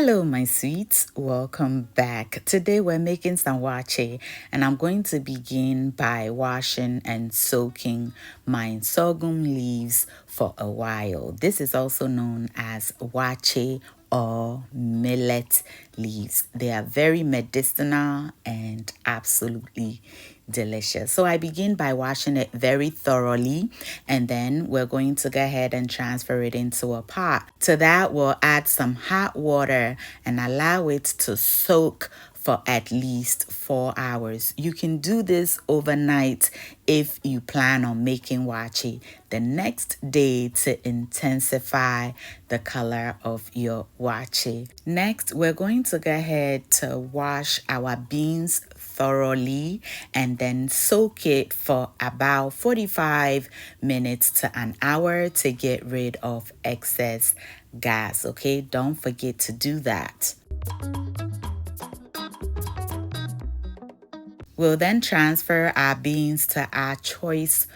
Hello, my sweets. Welcome back. Today we're making some waakye, and I'm going to begin by washing and soaking my sorghum leaves for a while. This is also known as waakye or millet leaves. They are very medicinal and absolutely delicious. So I begin by washing it very thoroughly, and then we're going to go ahead and transfer it into a pot. To that, we'll add some hot water and allow it to soak for at least 4 hours. You can do this overnight if you plan on making waakye the next day to intensify the color of your waakye. Next, we're going to go ahead to wash our beans thoroughly and then soak it for about 45 minutes to an hour to get rid of excess gas. Okay, don't forget to do that. We'll then transfer our beans to our choice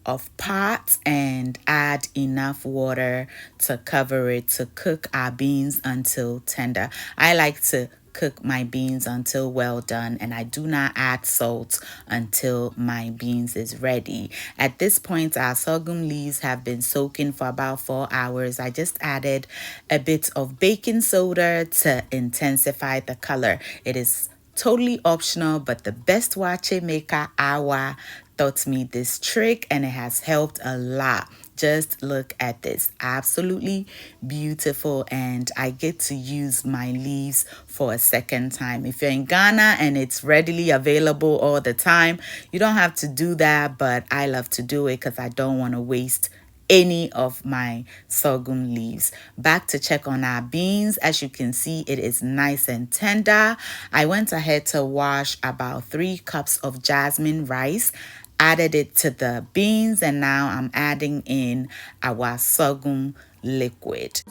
of pot and add enough water to cover it to cook our beans until tender. I like to cook my beans until well done, and I do not add salt until my beans is ready. At this point, our sorghum leaves have been soaking for about 4 hours. I just added a bit of baking soda to intensify the color. It is totally optional, but the best waakye maker, Awa, taught me this trick and it has helped a lot. Just look at this. Absolutely beautiful, and I get to use my leaves for a second time. If you're in Ghana and it's readily available all the time, you don't have to do that, but I love to do it because I don't want to waste any of my sorghum leaves. Back to check on our beans. As you can see, it is nice and tender. I went ahead to wash about 3 cups of jasmine rice, added it to the beans, and now I'm adding in our sorghum liquid.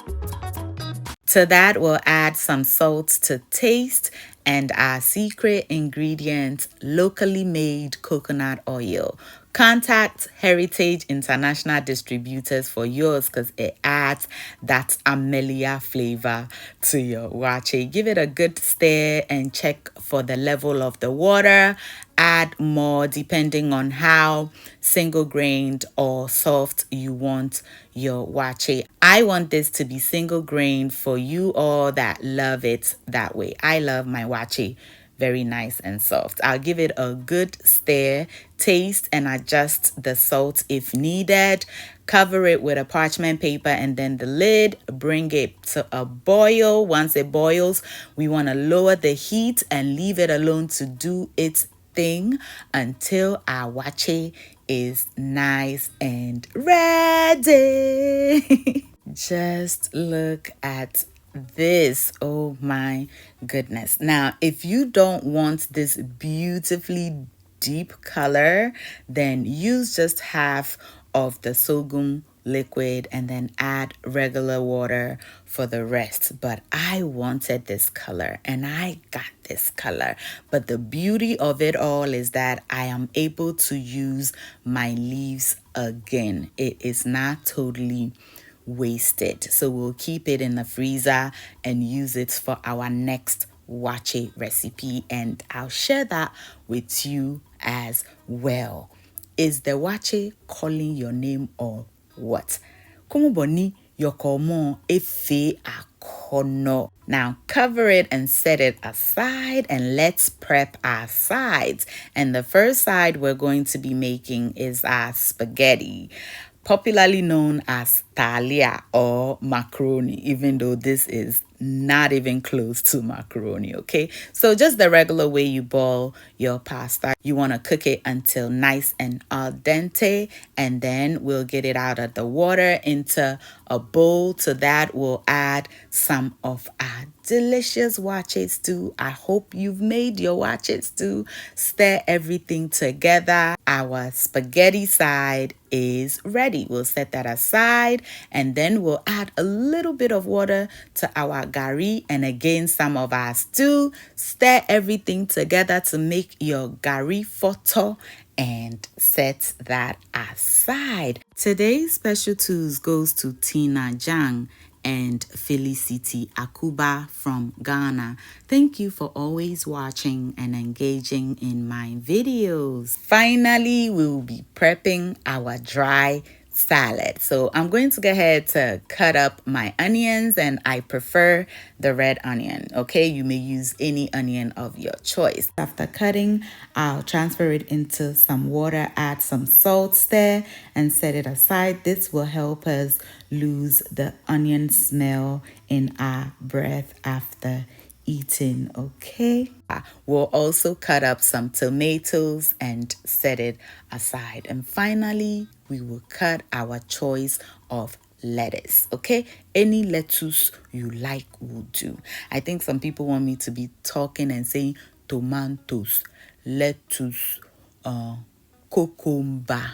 To that, we'll add some salt to taste and our secret ingredient, locally made coconut oil. Contact Heritage International Distributors for yours because it adds that amelia flavor to your waakye. Give it a good stir and check for the level of the water. Add more depending on how single-grained or soft you want your waakye. I want this to be single-grained for you all that love it that way. I love my waakye very nice and soft. I'll give it a good stir, taste, and adjust the salt if needed. Cover it with a parchment paper and then the lid. Bring it to a boil. Once it boils, we want to lower the heat and leave it alone to do its thing until our waakye is nice and ready. Just look at this. Oh my goodness. Now, if you don't want this beautifully deep color, then use just half of the sorghum liquid and then add regular water for the rest. But I wanted this color and I got this color. But the beauty of it all is that I am able to use my leaves again. It is not totally wasted. So we'll keep it in the freezer and use it for our next waakye recipe, and I'll share that with you as well. Is the waakye calling your name or what? Kumuboni yokomo efe akono. Now cover it and set it aside, and let's prep our sides. And the first side we're going to be making is our spaghetti, popularly known as thalia or macaroni, even though this is not even close to macaroni. Okay, so just the regular way you boil your pasta. You want to cook it until nice and al dente, and then we'll get it out of the water into a bowl. To that, we'll add some of our delicious waakye stew. I hope you've made your waakye stew. Stir everything together. Our spaghetti side is ready. We'll set that aside, and then we'll add a little bit of water to our gari and again some of our stew. Stir everything together to make your gari photo and set that aside. Today's special tools goes to Tina Jang, and Felicity Akuba from Ghana. Thank you for always watching and engaging in my videos. Finally, we will be prepping our dry salad. So I'm going to go ahead to cut up my onions, and I prefer the red onion. Okay, you may use any onion of your choice. After cutting, I'll transfer it into some water, add some salt there, and set it aside. This will help us lose the onion smell in our breath after eating. Okay, we'll also cut up some tomatoes and set it aside. And finally, we will cut our choice of lettuce. Okay, any lettuce you like will do. I think some people want me to be talking and saying tomatoes, lettuce, cucumber,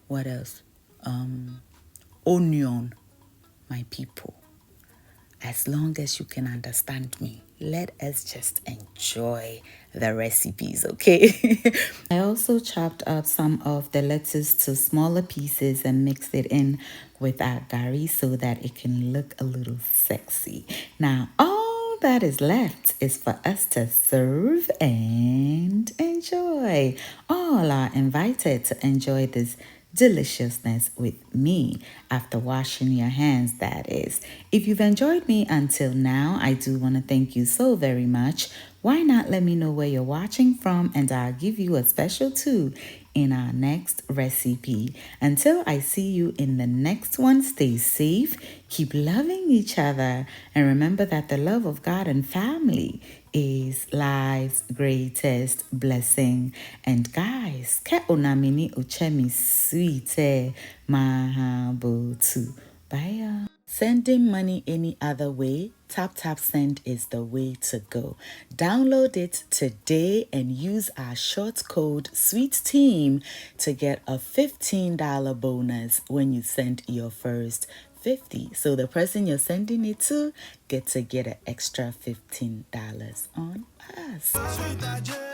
what else, onion. My people, as long as you can understand me, let us just enjoy the recipes, okay? I also chopped up some of the lettuce to smaller pieces and mixed it in with our gari so that it can look a little sexy. Now, all that is left is for us to serve and enjoy. All are invited to enjoy this deliciousness with me after washing your hands, that is. If you've enjoyed me until now, I do want to thank you so very much. Why not let me know where you're watching from, and I'll give you a special too in our next recipe. Until I see you in the next one, stay safe, keep loving each other, and remember that the love of God and family is life's greatest blessing. And guys, ke onamini uchemi sweet mahabotu. Bye. Sending money any other way, Tap Tap Send is the way to go. Download it today and use our short code SWEETTEAM to get a $15 bonus when you send your first 50. So the person you're sending it to get an extra $15 on us.